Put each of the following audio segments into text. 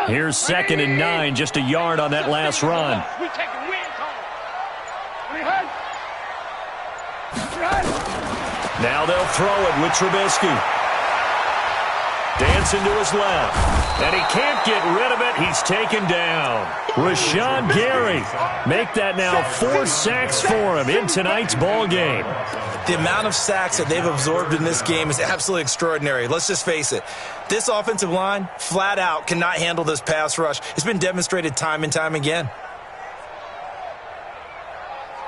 Here's 2nd and 9, just a yard on that last run. Now they'll throw it with Trubisky. Dancing to his left. And he can't get rid of it. He's taken down. Rashawn Gary. Make that now 4 sacks for him in tonight's ball game. The amount of sacks that they've absorbed in this game is absolutely extraordinary. Let's just face it. This offensive line, flat out, cannot handle this pass rush. It's been demonstrated time and time again.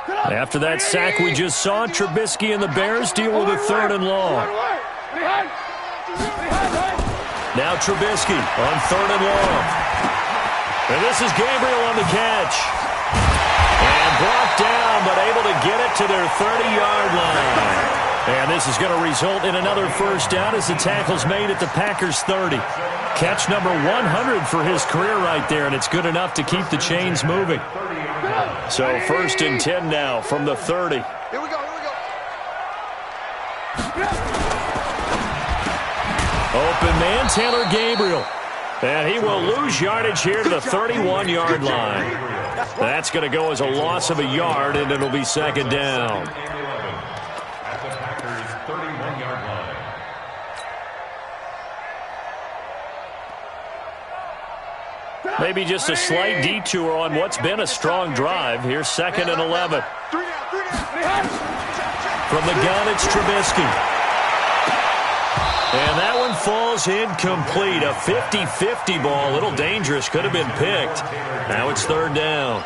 After that sack we just saw, Trubisky and the Bears deal with a 3rd and long. Now Trubisky on 3rd and long. And this is Gabriel on the catch. And brought down, but able to get it to their 30-yard line. And this is going to result in another first down as the tackle's made at the Packers' 30. Catch number 100 for his career right there, and it's good enough to keep the chains moving. So 1st and 10 now from the 30. Here we go. Open man, Taylor Gabriel. And he will lose yardage here to the 31-yard line. That's going to go as a loss of a yard, and it'll be 2nd down. At the Packers' 31-yard line. Maybe just a slight detour on what's been a strong drive. Here's 2nd and 11. From the gun, it's Trubisky. And that one falls incomplete. A 50-50 ball. A little dangerous. Could have been picked. Now it's 3rd down.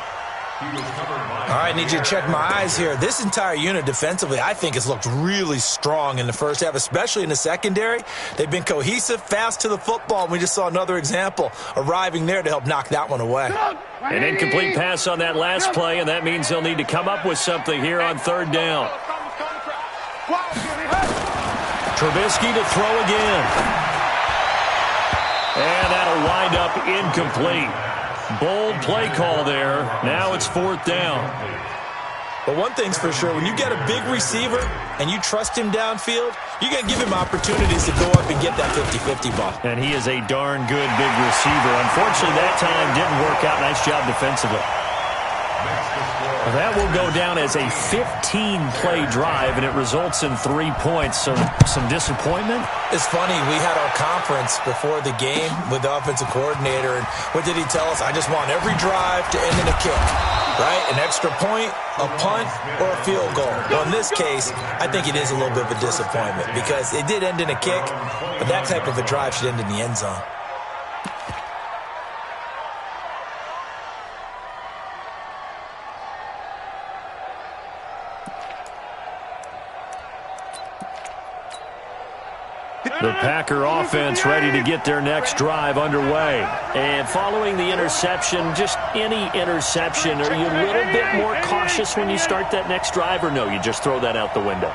All right, need you to check my eyes here. This entire unit defensively, I think, has looked really strong in the first half, especially in the secondary. They've been cohesive, fast to the football, and we just saw another example arriving there to help knock that one away. An incomplete pass on that last play, and that means they'll need to come up with something here on 3rd down. Trubisky to throw again. And that'll wind up incomplete. Bold play call there. Now it's 4th down. But one thing's for sure, when you get a big receiver and you trust him downfield, you're going to give him opportunities to go up and get that 50-50 ball. And he is a darn good big receiver. Unfortunately, that time didn't work out. Nice job defensively. That will go down as a 15-play drive, and it results in 3 points. So some disappointment? It's funny. We had our conference before the game with the offensive coordinator, and what did he tell us? I just want every drive to end in a kick, right? An extra point, a punt, or a field goal. Well, in this case, I think it is a little bit of a disappointment because it did end in a kick, but that type of a drive should end in the end zone. The Packer offense ready to get their next drive underway. And following the interception, just any interception, are you a little bit more cautious when you start that next drive, or no, you just throw that out the window?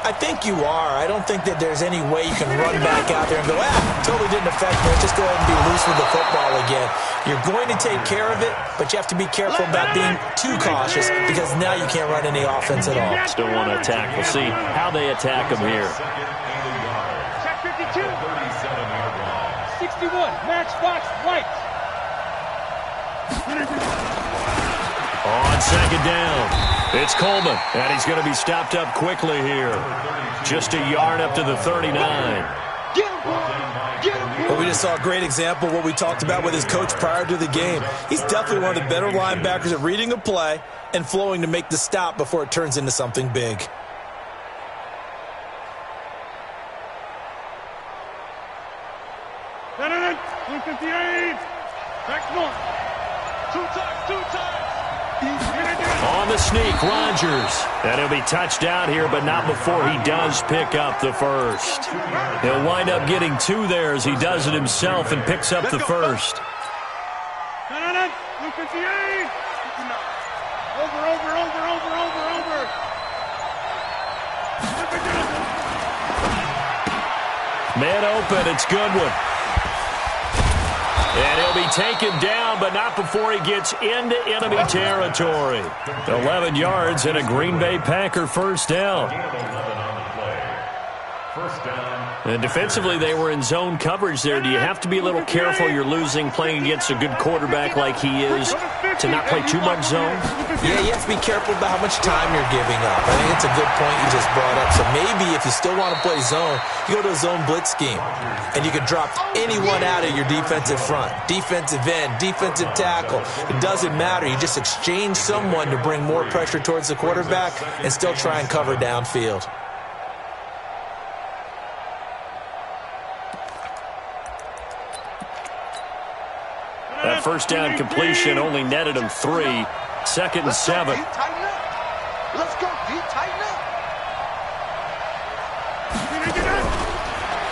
I think you are. I don't think that there's any way you can run back out there and go, totally didn't affect me. Just go ahead and be loose with the football again. You're going to take care of it, but you have to be careful about being too cautious because now you can't run any offense at all. Still want to attack. We'll see how they attack them here. 61, Matchbox White. On 2nd down, it's Coleman, and he's going to be stopped up quickly here. Just a yard up to the 39. Well, we just saw a great example of what we talked about with his coach prior to the game. He's definitely one of the better linebackers at reading a play and flowing to make the stop before it turns into something big. On the sneak, Rodgers. And he'll be touched out here, but not before he does pick up the first. He'll wind up getting 2 there as he does it himself and picks up the first. Man open, it's Goodwin. And he'll be taken down, but not before he gets into enemy territory. 11 yards and a Green Bay Packer first down. First down. And defensively, they were in zone coverage there. Do you have to be a little careful? You're losing playing against a good quarterback like he is to not play too much zone? Yeah, you have to be careful about how much time you're giving up. I think it's a good point you just brought up. So maybe if you still want to play zone, you go to a zone blitz scheme. And you can drop anyone out of your defensive front. Defensive end, defensive tackle. It doesn't matter. You just exchange someone to bring more pressure towards the quarterback and still try and cover downfield. That first down completion only netted him 3. 2nd and 7. Let's go, D. Tighten up.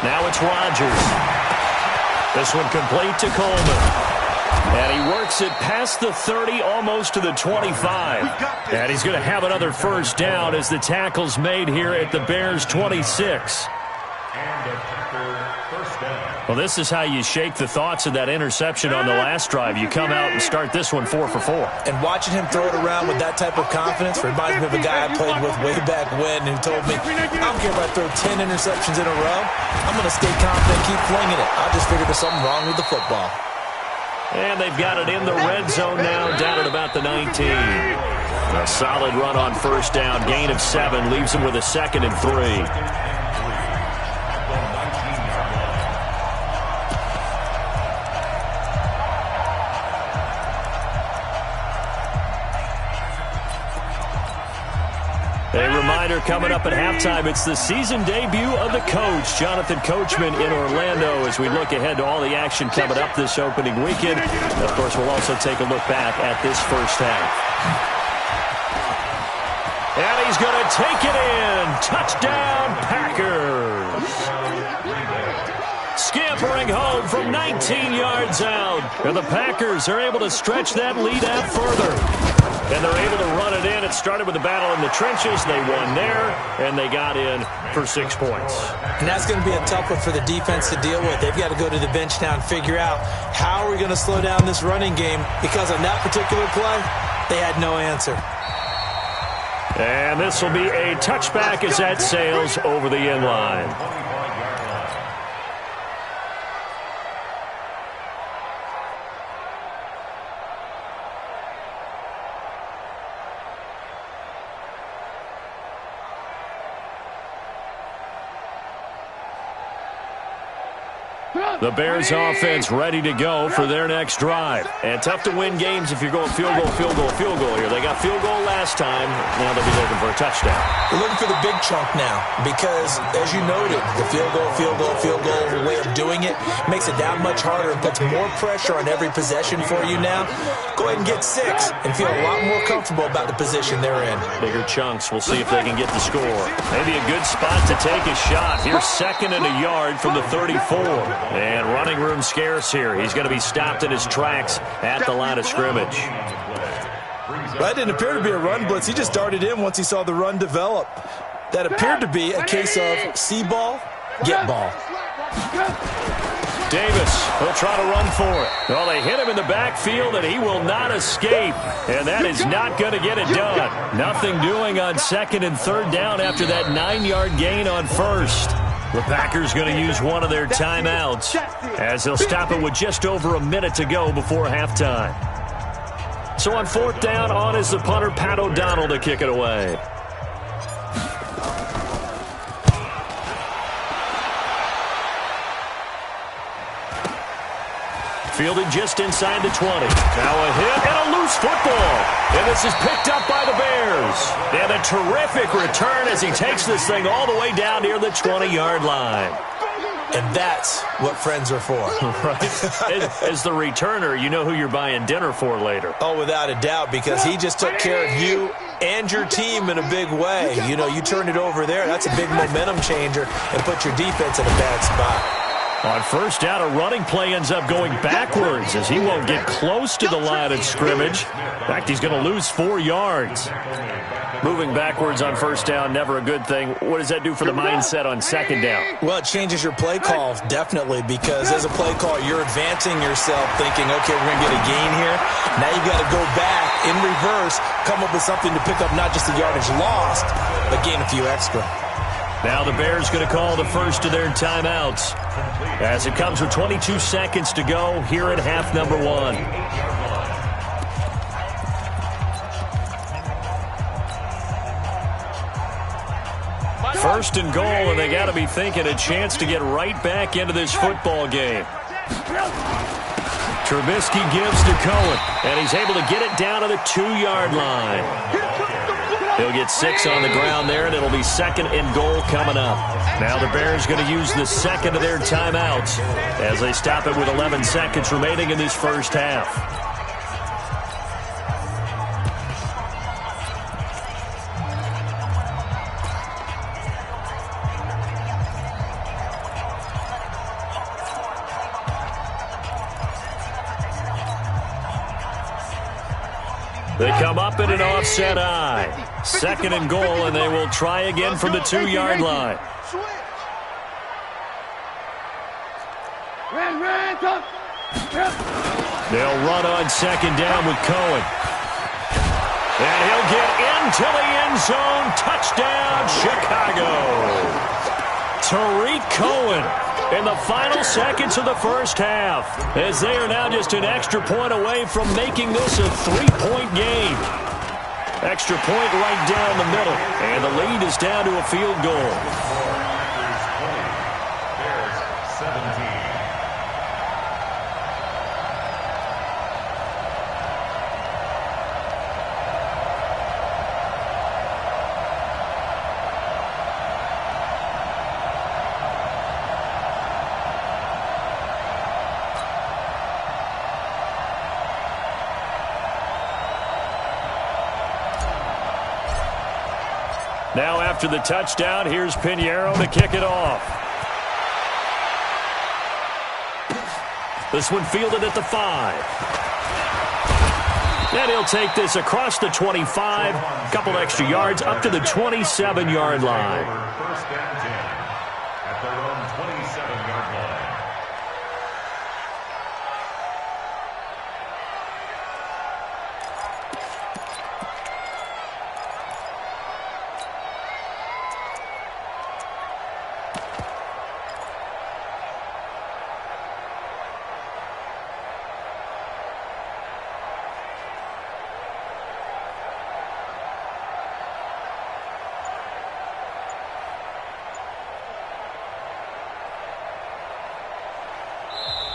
Now it's Rodgers. This one complete to Coleman. And he works it past the 30, almost to the 25. And he's going to have another first down as the tackle's made here at the Bears' 26. And a Packer first down. Well, this is how you shake the thoughts of that interception on the last drive. You come out and start this one 4 for 4. And watching him throw it around with that type of confidence reminds me of a guy I played with way back when who told me, I don't care if I throw 10 interceptions in a row. I'm going to stay confident, keep flinging it. I just figured there's something wrong with the football. And they've got it in the red zone now, down at about the 19. A solid run on first down. Gain of 7 leaves them with a 2nd and 3. A reminder coming up at halftime, it's the season debut of the coach, Jonathan Coachman in Orlando, as we look ahead to all the action coming up this opening weekend. Of course, we'll also take a look back at this first half. And he's going to take it in. Touchdown, Packers. Scampering home from 19 yards out. And the Packers are able to stretch that lead out further. And they're able to run it in. It started with a battle in the trenches. They won there, and they got in for 6 points. And that's going to be a tough one for the defense to deal with. They've got to go to the bench now and figure out how are we going to slow down this running game, because on that particular play, they had no answer. And this will be a touchback as that sails over the end line. The Bears offense ready to go for their next drive. And tough to win games if you're going field goal, field goal, field goal here. They got field goal last time. Now they'll be looking for a touchdown. They're looking for the big chunk now because, as you noted, the field goal, field goal, field goal way of doing it makes it that much harder and puts more pressure on every possession for you now. Go ahead and get 6 and feel a lot more comfortable about the position they're in. Bigger chunks. We'll see if they can get the score. Maybe a good spot to take a shot. Here's 2nd and a yard from the 34. And running room scarce here. He's going to be stopped in his tracks at the line of scrimmage. That didn't appear to be a run blitz. He just darted in once he saw the run develop. That appeared to be a case of see ball, get ball. Davis will try to run for it. Well, they hit him in the backfield, and he will not escape. And that is not going to get it done. Nothing doing on 2nd and 3rd down after that 9-yard gain on 1st. The Packers going to use one of their timeouts as they'll stop it with just over a minute to go before halftime. So on 4th down, on is the punter, Pat O'Donnell, to kick it away. Fielded just inside the 20. Now a hit and a loose football. And this is picked up by the Bears. And a terrific return as he takes this thing all the way down near the 20-yard line. And that's what friends are for. Right? As the returner, you know who you're buying dinner for later. Oh, without a doubt, because he just took care of you and your team in a big way. You know, you turned it over there. That's a big momentum changer and put your defense in a bad spot. On 1st down, a running play ends up going backwards as he won't get close to the line of scrimmage. In fact, he's going to lose 4 yards. Moving backwards on 1st down, never a good thing. What does that do for the mindset on 2nd down? Well, it changes your play call, definitely, because as a play call, you're advancing yourself thinking, okay, we're going to get a gain here. Now you've got to go back in reverse, come up with something to pick up not just the yardage lost, but gain a few extra. Now the Bears going to call the first of their timeouts as it comes with 22 seconds to go here at half number 1. First and goal, and they got to be thinking a chance to get right back into this football game. Trubisky gives to Cohen, and he's able to get it down to the 2-yard line. He'll get 6 on the ground there, and it'll be second and goal coming up. Now the Bears going to use the second of their timeouts as they stop it with 11 seconds remaining in this first half. They come up in an offset eye. Second and goal, and they will try again from the 2-yard line. They'll run on second down with Cohen. And he'll get into the end zone. Touchdown, Chicago. Tariq Cohen in the final seconds of the first half, as they are now just an extra point away from making this a 3-point game. Extra point right down the middle, and the lead is down to a field goal. Bears 17. Now after the touchdown, here's Pinheiro to kick it off. This one fielded at the 5. And he'll take this across the 25, a couple extra yards up to the 27-yard line. First down 10 at their own 27-yard line.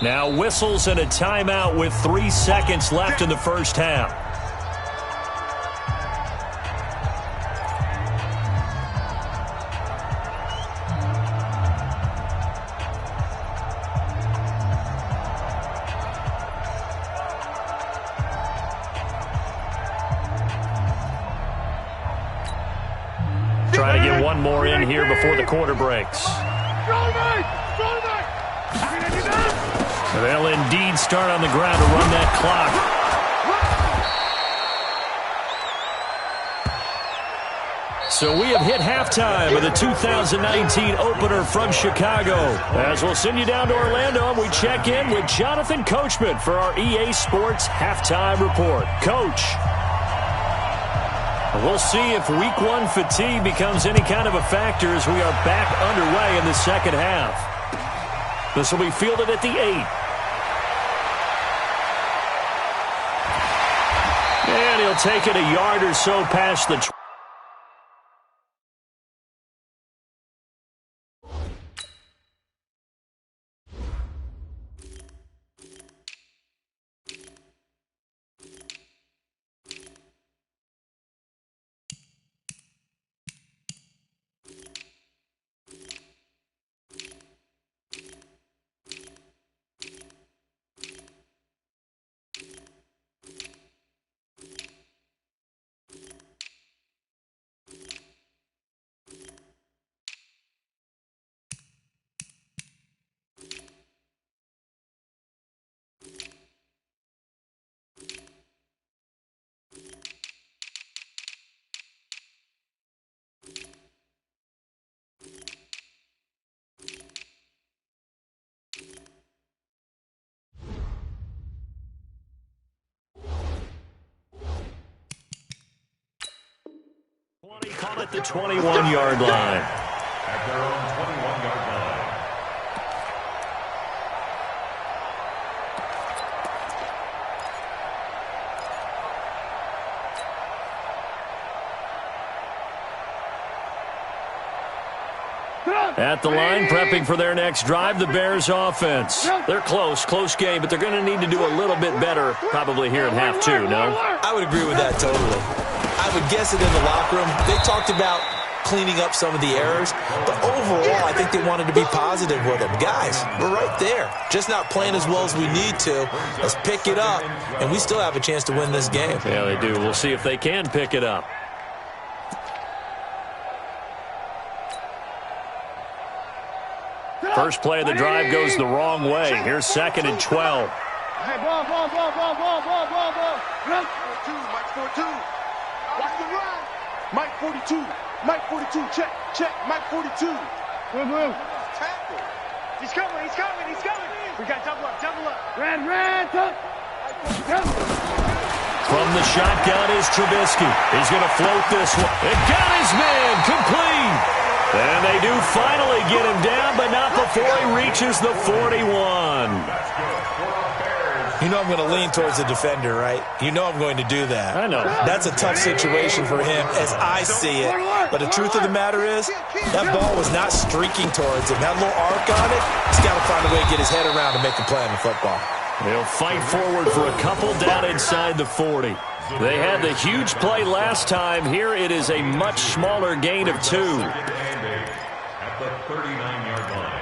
Now whistles and a timeout with 3 seconds left in the first half. Trying to get one more in here before the quarter breaks. They'll indeed start on the ground to run that clock. So we have hit halftime of the 2019 opener from Chicago. As we'll send you down to Orlando, and we check in with Jonathan Coachman for our EA Sports Halftime Report. Coach, we'll see if Week 1 fatigue becomes any kind of a factor as we are back underway in the second half. This will be fielded at the 8. And he'll take it a yard or so past the call it the 21-yard line. at their own 21-yard line. At the line, prepping for their next drive, the Bears offense. They're close game, but they're going to need to do a little bit better probably here at half two, no? I would agree with that totally. I would guess it in the locker room. They talked about cleaning up some of the errors, but overall, I think they wanted to be positive with them. Guys, we're right there. Just not playing as well as we need to. Let's pick it up, and we still have a chance to win this game. Yeah, they do. We'll see if they can pick it up. First play of the drive goes the wrong way. Here's 2nd and 12. Hey, ball. Mike 42. Watch the run. Mike 42. Mike 42. Check. Mike 42. Move. Tackle. He's coming. We got double up. Red, tuck. From the shotgun is Trubisky. He's going to float this one. And got his man complete. And they do finally get him down, but not before he reaches the 41. You know I'm going to lean towards the defender, right? You know I'm going to do that. I know. That's a tough situation for him as I see it. But the truth of the matter is, that ball was not streaking towards him. That little arc on it, he's got to find a way to get his head around and make a play on the football. They'll fight forward for a couple down inside the 40. They had the huge play last time. Here it is a much smaller gain of 2. At the 39-yard line.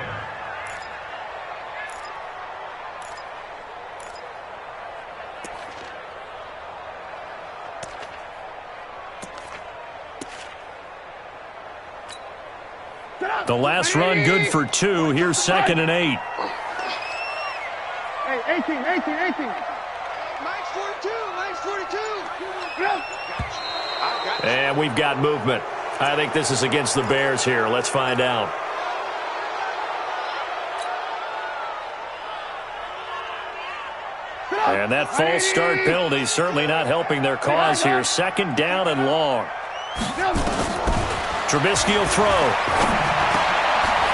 The last run good for 2. Here's 2nd and 8. Hey, 18. Mike's 42. And we've got movement. I think this is against the Bears here. Let's find out. And that false start penalty is certainly not helping their cause here. 2nd down and long. Trubisky will throw.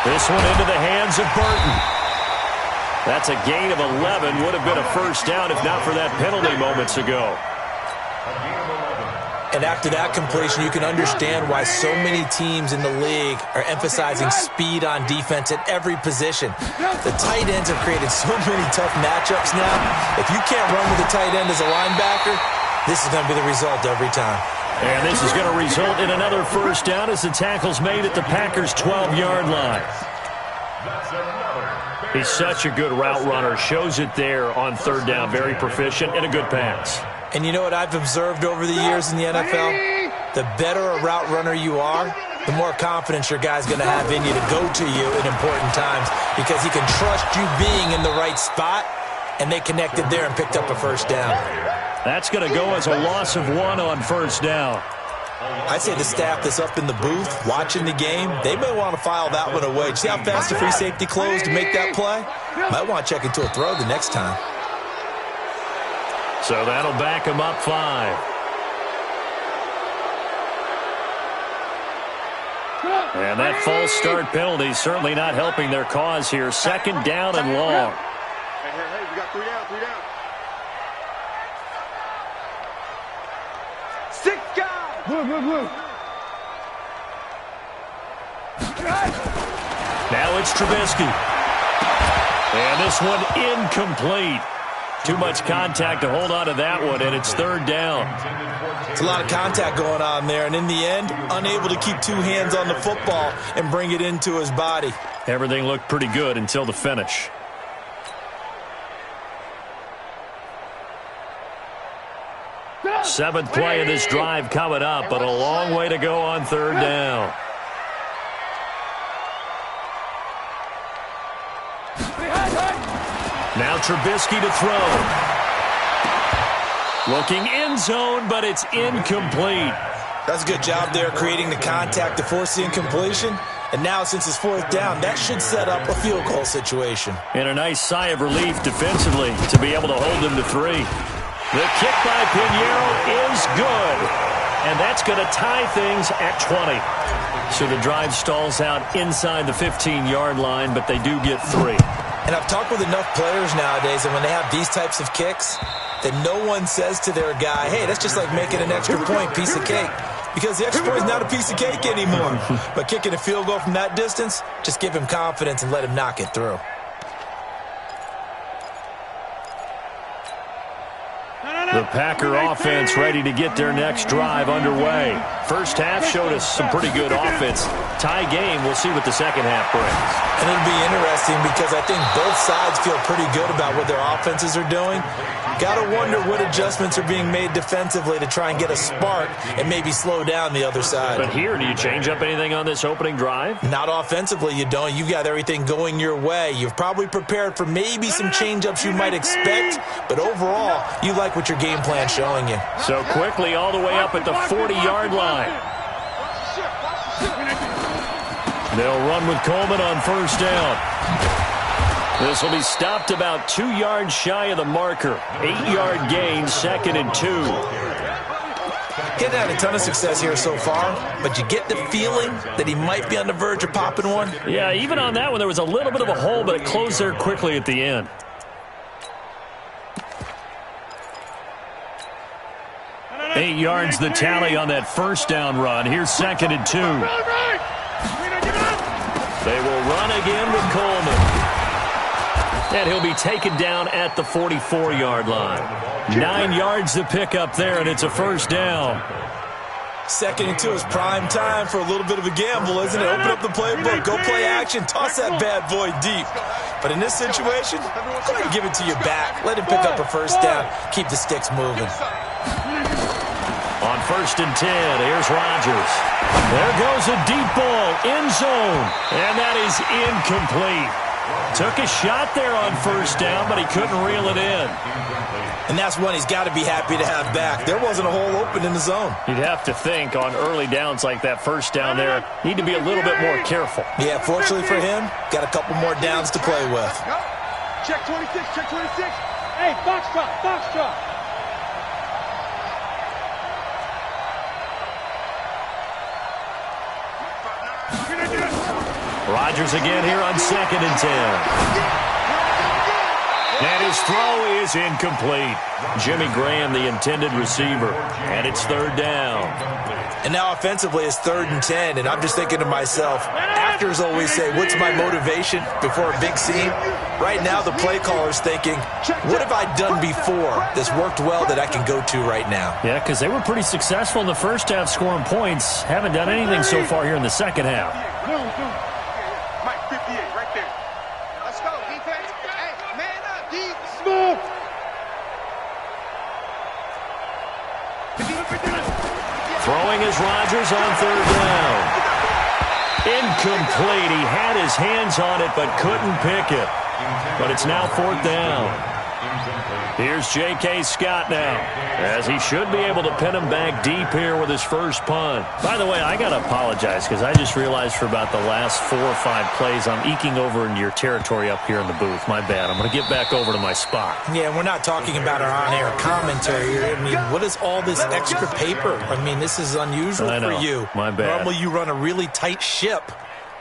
This one into the hands of Burton. That's a gain of 11. Would have been a first down if not for that penalty moments ago. And after that completion, you can understand why so many teams in the league are emphasizing speed on defense at every position. The tight ends have created so many tough matchups now. If you can't run with a tight end as a linebacker, this is going to be the result every time. And this is going to result in another first down as the tackle's made at the Packers' 12-yard line. He's such a good route runner. Shows it there on 3rd down. Very proficient and a good pass. And you know what I've observed over the years in the NFL? The better a route runner you are, the more confidence your guy's going to have in you to go to you in important times because he can trust you being in the right spot, and they connected there and picked up a first down. That's going to go as a loss of 1 on 1st down. I'd say the staff that's up in the booth watching the game, they may want to file that one away. See how fast the free safety closed to make that play? Might want to check into a throw the next time. So that'll back him up 5. And that false start penalty certainly not helping their cause here. 2nd down and long. Hey, we got 3 down. 6 guys. Move. Now it's Trubisky. And this one incomplete. Too much contact to hold on to that one, and it's 3rd down. It's a lot of contact going on there, and in the end, unable to keep 2 hands on the football and bring it into his body. Everything looked pretty good until the finish. Seventh play of this drive coming up, but a long way to go on 3rd down. Now Trubisky to throw. Looking end zone, but it's incomplete. That's a good job there creating the contact to force the incompletion. And now since it's 4th down, that should set up a field goal situation. And a nice sigh of relief defensively to be able to hold them to 3. The kick by Pinheiro is good. and that's going to tie things at 20. So the drive stalls out inside the 15-yard line, but they do get 3. And I've talked with enough players nowadays, and when they have these types of kicks, that no one says to their guy, hey, that's just like making an extra point, piece of cake. Because the extra point is not a piece of cake anymore. But kicking a field goal from that distance, just give him confidence and let him knock it through. The Packer offense ready to get their next drive underway. First half showed us some pretty good offense. Tie game, we'll see what the second half brings. And it'll be interesting because I think both sides feel pretty good about what their offenses are doing. Got to wonder what adjustments are being made defensively to try and get a spark and maybe slow down the other side. But here, do you change up anything on this opening drive? Not offensively, you don't. You've got everything going your way. You've probably prepared for maybe some change-ups you might expect, but overall, you like what your game plan showing you. So quickly all the way up at the 40-yard line. They'll run with Coleman on first down. This will be stopped about 2 yards shy of the marker. 8-yard gain, 2nd and 2. Getting had a ton of success here so far, but you get the feeling that he might be on the verge of popping one. Yeah, even on that one, there was a little bit of a hole, but it closed there quickly at the end. Eight yards the tally on that first down run. Here's 2nd and 2. They will run again with Coleman. And he'll be taken down at the 44-yard line. 9 yards to pick up there, and it's a first down. 2nd and 2 is prime time for a little bit of a gamble, isn't it? Open up the playbook, go play action, toss that bad boy deep. But in this situation, go ahead and give it to your back. Let him pick up a first down. Keep the sticks moving. On 1st and 10, here's Rodgers. There goes a deep ball, end zone, and that is incomplete. Took a shot there on first down, but he couldn't reel it in. And that's one he's got to be happy to have back. There wasn't a hole open in the zone. You'd have to think on early downs like that first down there, need to be a little bit more careful. Yeah, fortunately for him, got a couple more downs to play with. Check 26, check 26. Hey, box drop, box drop. Rodgers again here on 2nd and 10. And his throw is incomplete. Jimmy Graham, the intended receiver. And it's 3rd down. And now offensively it's 3rd and 10. And I'm just thinking to myself, actors always say, what's my motivation before a big scene? Right now the play caller's thinking, what have I done before that's worked well that I can go to right now? Yeah, because they were pretty successful in the first half scoring points. Haven't done anything so far here in the second half. Mike 58 right there. Let's go, defense. Hey, man up, deep. Smooth. Throwing is Rodgers on 3rd down. Incomplete. He had his hands on it but couldn't pick it. But it's now 4th down. Here's J.K. Scott now, as he should be able to pin him back deep here with his first punt. By the way, I got to apologize because I just realized for about the last 4 or 5 plays, I'm eking over into your territory up here in the booth. My bad. I'm going to get back over to my spot. Yeah, we're not talking about our on-air commentary here. I mean, what is all this extra paper? I mean, this is unusual for you. My bad. Normally you run a really tight ship.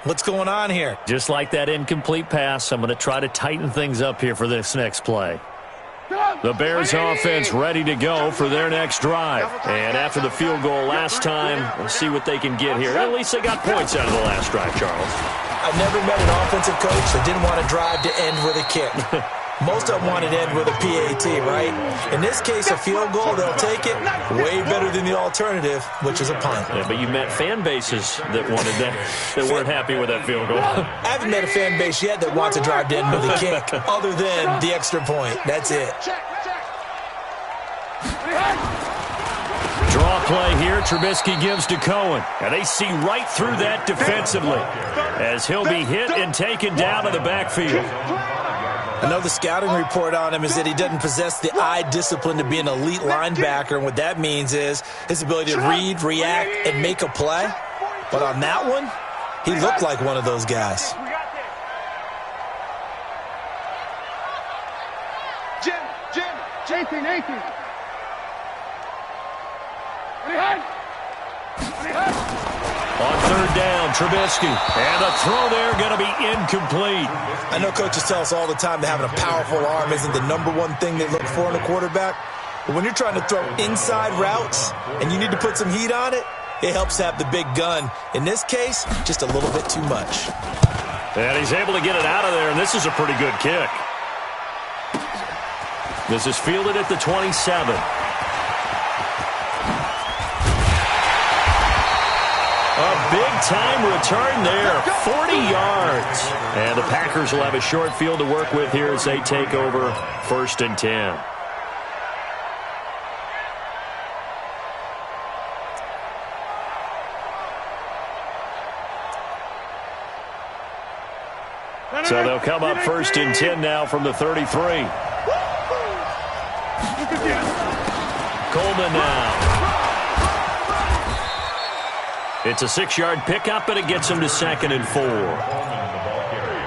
What's going on here? Just like that incomplete pass, I'm going to try to tighten things up here for this next play. The Bears offense ready to go for their next drive. And after the field goal last time, we'll see what they can get here. At least they got points out of the last drive, Charles. I've never met an offensive coach that didn't want a drive to end with a kick. Most of them want it to end with a PAT, right? In this case, a field goal, they'll take it. Way better than the alternative, which is a punt. Yeah, but you met fan bases that wanted that, that weren't happy with that field goal. I haven't met a fan base yet that wants a drive to end with a kick, other than the extra point. That's it. Draw play here. Trubisky gives to Cohen. And they see right through that defensively as he'll be hit and taken down to the backfield. I know the scouting report on him is that he doesn't possess the eye discipline to be an elite linebacker, and what that means is his ability to read, react, and make a play. But on that one, he looked like one of those guys. Jim, 18. On third down, Trubisky. And a throw there going to be incomplete. I know coaches tell us all the time that having a powerful arm isn't the number one thing they look for in a quarterback. But when you're trying to throw inside routes and you need to put some heat on it, it helps have the big gun. In this case, just a little bit too much. And he's able to get it out of there, and this is a pretty good kick. This is fielded at the 27. A big-time return there, 40 yards. And the Packers will have a short field to work with here as they take over 1st and 10. So they'll come up 1st and 10 now from the 33. Coleman now. It's a 6-yard pickup, and it gets him to 2nd and 4.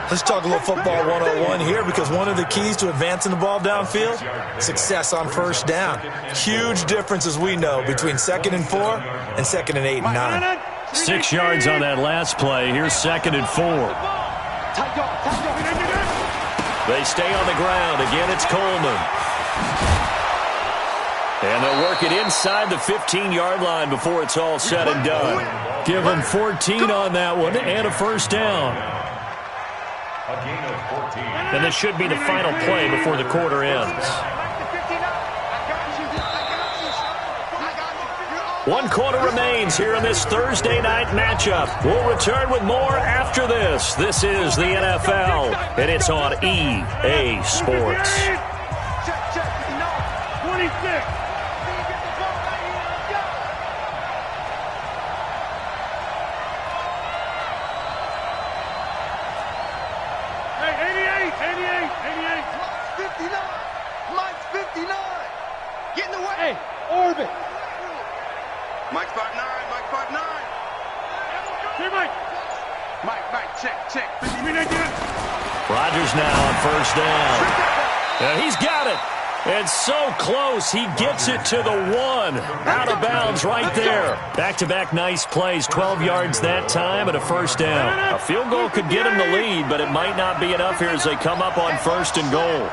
Let's talk a little football 101 here, because one of the keys to advancing the ball downfield, success on 1st down. Huge difference, as we know, between 2nd and 4 and 2nd and 8 and 9. 6 yards on that last play. Here's 2nd and 4. They stay on the ground. Again, it's Coleman. And they'll work it inside the 15-yard line before it's all said and done. Give them 14 on that one and a 1st down. And this should be the final play before the quarter ends. 1 quarter remains here in this Thursday night matchup. We'll return with more after this. This is the NFL, and it's on EA Sports. 26. Orbit. Mike 5'9", Mike 5'9". Hey, Mike. Mike, check. Rodgers now on 1st down. And he's got it. And so close, he gets it to the 1. Out of bounds right there. Back-to-back nice plays, 12 yards that time and a 1st down. A field goal could get him the lead, but it might not be enough here as they come up on 1st and goal.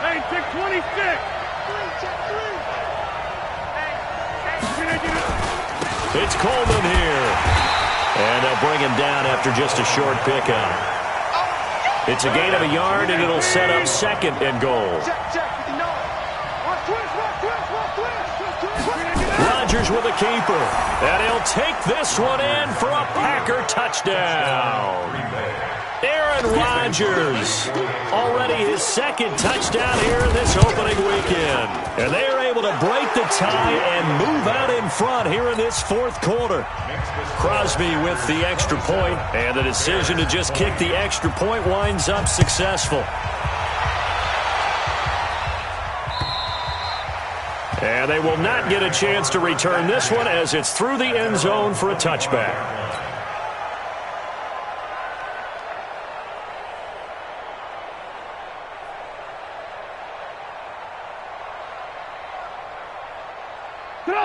Hey, check 26. It's Coleman here. And they'll bring him down after just a short pickup. It's a gain of a yard, and it'll set up 2nd and goal. Rodgers with a keeper. And he'll take this one in for a Packer touchdown. Aaron Rodgers, already his 2nd touchdown here in this opening weekend. And they are able to break the tie and move out in front here in this 4th quarter. Crosby with the extra point, and the decision to just kick the extra point winds up successful. And they will not get a chance to return this one as it's through the end zone for a touchback.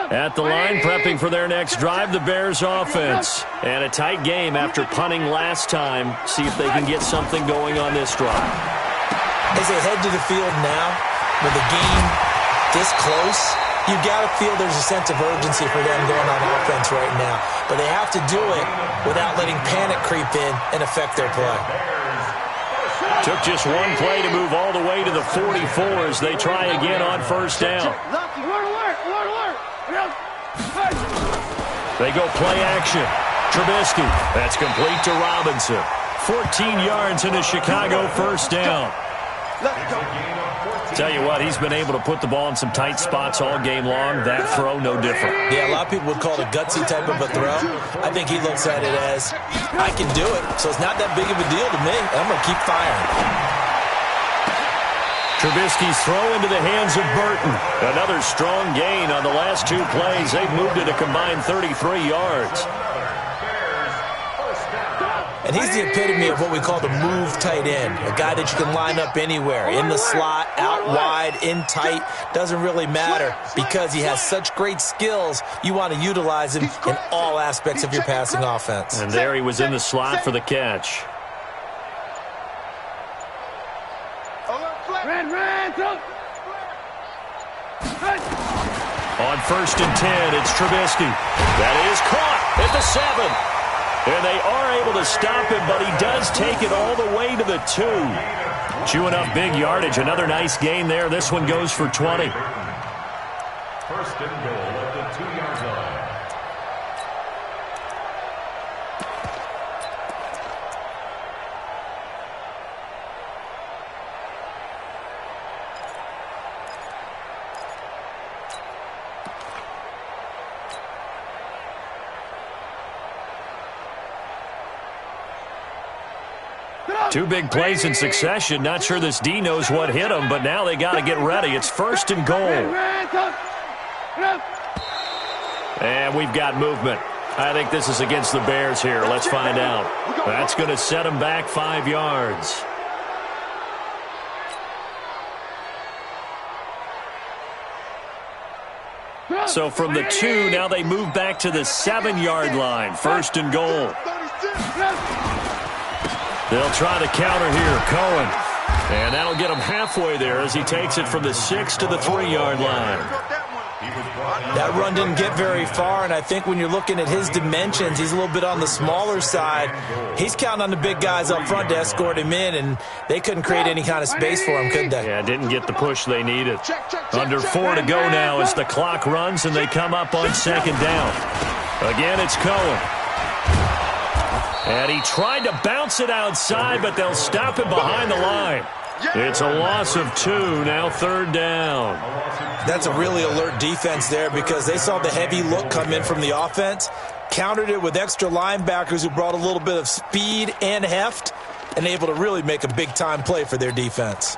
At the line, prepping for their next drive, the Bears offense. And a tight game after punting last time. See if they can get something going on this drive. As they head to the field now, with the game this close, you've got to feel there's a sense of urgency for them going on offense right now. But they have to do it without letting panic creep in and affect their play. Took just one play to move all the way to the 44 as they try again on 1st down. They go play action. Trubisky. That's complete to Robinson. 14 yards in a Chicago 1st down. Tell you what, he's been able to put the ball in some tight spots all game long. That throw, no different. Yeah, a lot of people would call it a gutsy type of a throw. I think he looks at it as, I can do it, so it's not that big of a deal to me. I'm going to keep firing. Trubisky's throw into the hands of Burton. Another strong gain on the last 2 plays. They've moved it a combined 33 yards. And he's the epitome of what we call the move tight end, a guy that you can line up anywhere, in the slot, out wide, in tight, doesn't really matter because he has such great skills. You want to utilize him in all aspects of your passing offense. And there he was in the slot for the catch. On 1st and 10, it's Trubisky. That is caught at the 7. And they are able to stop him, but he does take it all the way to the 2. Chewing up big yardage. Another nice gain there. This one goes for 20. 1st and goal at the 2-yard line. Two big plays in succession. Not sure this D knows what hit him, but now they got to get ready. It's 1st and goal. And we've got movement. I think this is against the Bears here. Let's find out. That's going to set them back 5 yards. So from the 2, now they move back to the 7-yard line. 1st and goal. They'll try the counter here. Cohen. And that'll get him halfway there as he takes it from the 6 to the 3-yard line. That run didn't get very far, and I think when you're looking at his dimensions, he's a little bit on the smaller side. He's counting on the big guys up front to escort him in, and they couldn't create any kind of space for him, could they? Yeah, didn't get the push they needed. Under 4 to go now as the clock runs, and they come up on 2nd down. Again, it's Cohen. And he tried to bounce it outside, but they'll stop him behind the line. It's a loss of 2, now 3rd down. That's a really alert defense there because they saw the heavy look come in from the offense, countered it with extra linebackers who brought a little bit of speed and heft, and able to really make a big-time play for their defense.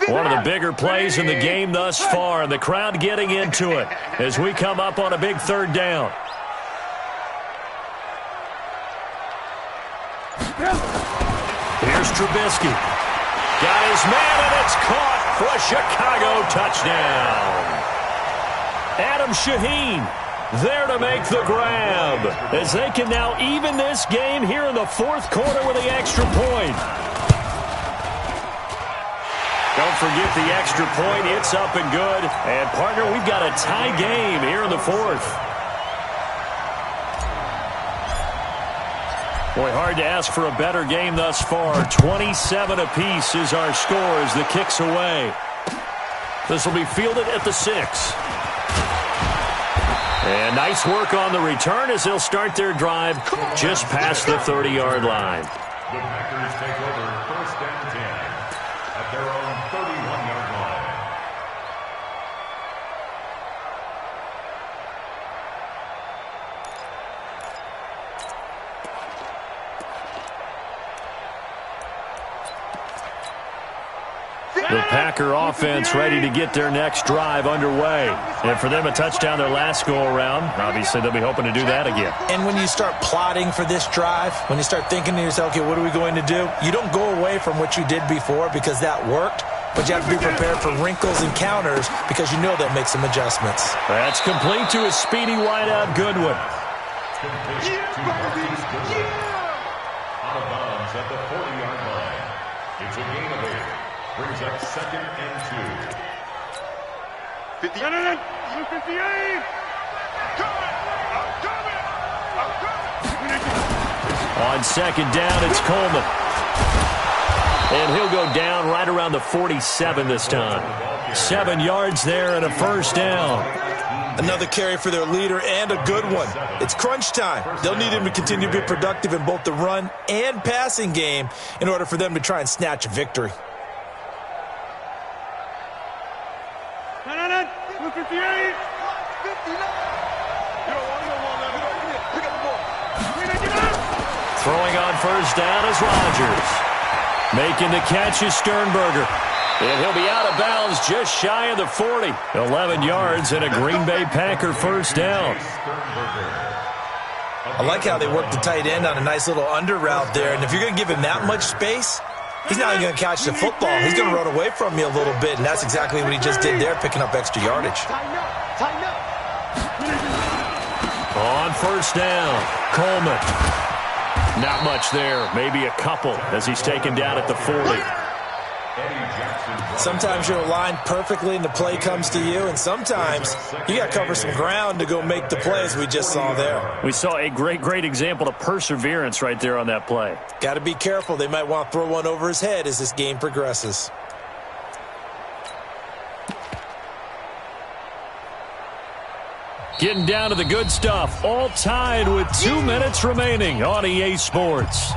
One of the bigger plays in the game thus far, and the crowd getting into it as we come up on a big 3rd down. Here's Trubisky. Got his man, and it's caught for a Chicago touchdown. Adam Shaheen there to make the grab as they can now even this game here in the 4th quarter with the extra point. Don't forget the extra point. It's up and good. And, partner, we've got a tie game here in the 4th. Boy, hard to ask for a better game thus far. 27 apiece is our score as the kick's away. This will be fielded at the 6. And nice work on the return as they'll start their drive just past the 30-yard line. The Packers take over 1st and 10 at their own 31-yard line. The Packer offense ready to get their next drive underway. And for them, a touchdown their last go-around. Obviously, they'll be hoping to do that again. And when you start plotting for this drive, when you start thinking to yourself, okay, what are we going to do? You don't go away from what you did before because that worked, but you have to be prepared for wrinkles and counters because you know they'll make some adjustments. That's complete to a speedy wideout Goodwin. Out of bounds at the 40-yard line. It's a gain of 8. Brings up 2nd and 2. 58. On 2nd down, it's Coleman. And he'll go down right around the 47 this time. 7 yards there and a 1st down. Another carry for their leader and a good one. It's crunch time. They'll need him to continue to be productive in both the run and passing game in order for them to try and snatch a victory. 58. Throwing on 1st down is Rodgers. Making the catch is Sternberger. And he'll be out of bounds just shy of the 40. 11 yards and a Green Bay Packer first down. I like how they work the tight end on a nice little under route there. And if you're going to give him that much space, he's not even going to catch the football. He's going to run away from you a little bit, and that's exactly what he just did there, picking up extra yardage. On first down, Coleman. Not much there, maybe a couple as he's taken down at the 40. Sometimes you're aligned perfectly and the play comes to you, and sometimes you got to cover some ground to go make the plays we just saw there. We saw a great example of perseverance right there on that play. Got to be careful. They might want to throw one over his head as this game progresses. Getting down to the good stuff, all tied with 2 minutes remaining on EA Sports.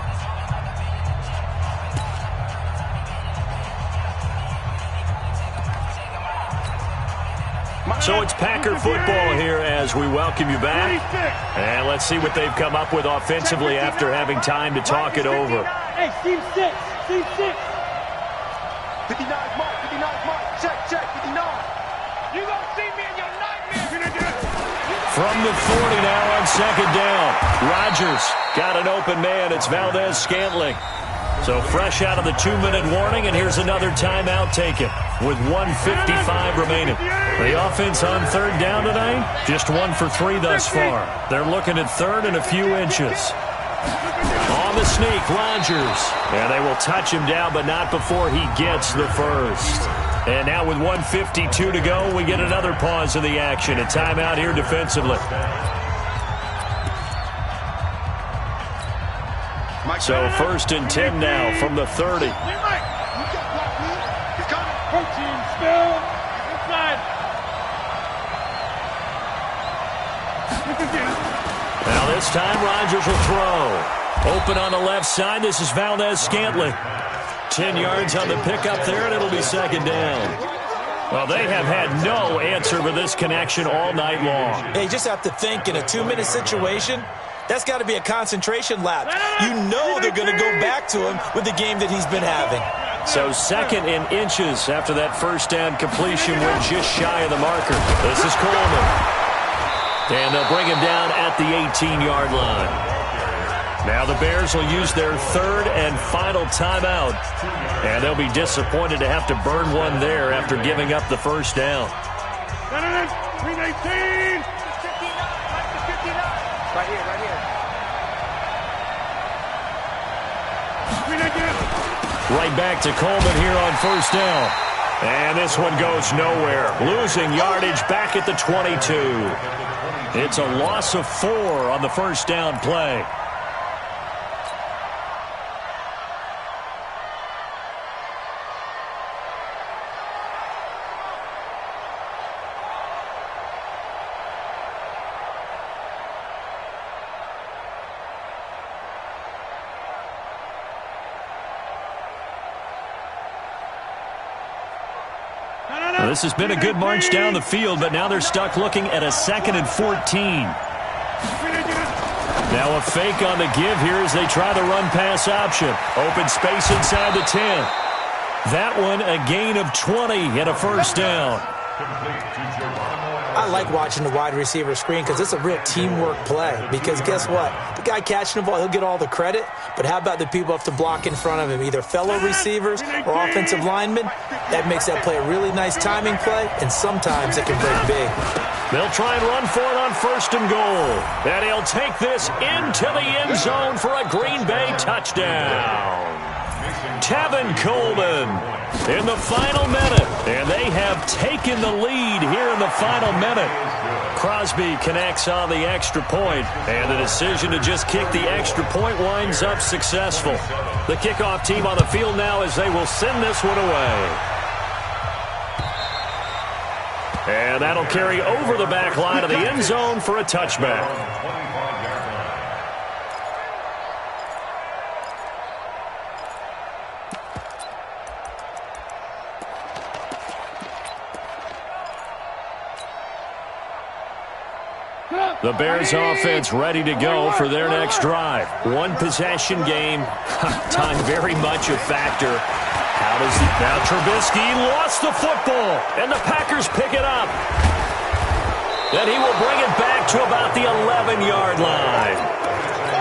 So it's Packer football here as we welcome you back. And let's see what they've come up with offensively after having time to talk it over. Hey, Steve 6. Steve 6. 59 mark. 59 mark. Check. 59. You gonna see me in your nightmare. From the 40 now on second down. Rodgers got an open man. It's Valdez-Scantling. So fresh out of the 2-minute warning, and here's another timeout taken with 1:55 remaining. The offense on third down tonight, just 1 for 3 thus far. They're looking at third and a few inches. On the sneak, Rodgers. And they will touch him down, but not before he gets the first. And now with 1:52 to go, we get another pause in the action. A timeout here defensively. So first and 10 now from the 30. Now this time Rodgers will throw. Open on the left side. This is Valdez-Scantling. 10 yards on the pickup there, and it'll be second down. Well, they have had no answer for this connection all night long. Hey, you just have to think in a 2-minute situation, that's got to be a concentration lap. You know they're going to go back to him with the game that he's been having. So second in inches after that first down completion went just shy of the marker. This is Coleman. And they'll bring him down at the 18-yard line. Now the Bears will use their third and final timeout. And they'll be disappointed to have to burn one there after giving up the first down. 319. Right here. Right back to Coleman here on first down. And this one goes nowhere. Losing yardage back at the 22. It's a loss of 4 on the first down play. This has been a good march down the field, but now they're stuck looking at a 2nd and 14. Now a fake on the give here as they try the run-pass option. Open space inside the 10. That one a gain of 20 and a first down. I like watching the wide receiver screen because it's a real teamwork play. Because guess what? The guy catching the ball, he'll get all the credit. But how about the people have to block in front of him, either fellow receivers or offensive linemen? That makes that play a really nice timing play, and sometimes it can break big. They'll try and run for it on first and goal. And he'll take this into the end zone for a Green Bay touchdown. Tevin Coleman in the final minute. And they have taken the lead here in the final minute. Crosby connects on the extra point, and the decision to just kick the extra point winds up successful. The kickoff team on the field now as they will send this one away. And that'll carry over the back line of the end zone for a touchback. The Bears offense ready to go for their next drive. One possession game. Time very much a factor. How Now Trubisky lost the football, and the Packers pick it up. And he will bring it back to about the 11-yard line.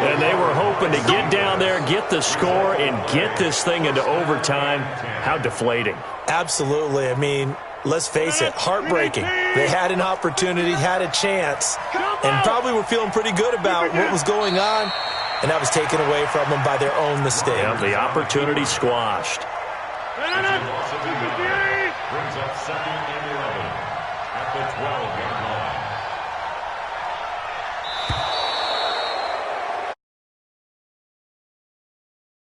And they were hoping to get down there, get the score, and get this thing into overtime. How deflating. Absolutely. I mean, let's face it, heartbreaking. They had an opportunity, had a chance, and probably were feeling pretty good about what was going on, and that was taken away from them by their own mistake. Yeah, the opportunity squashed. Brings up second and 11 at the 12-yard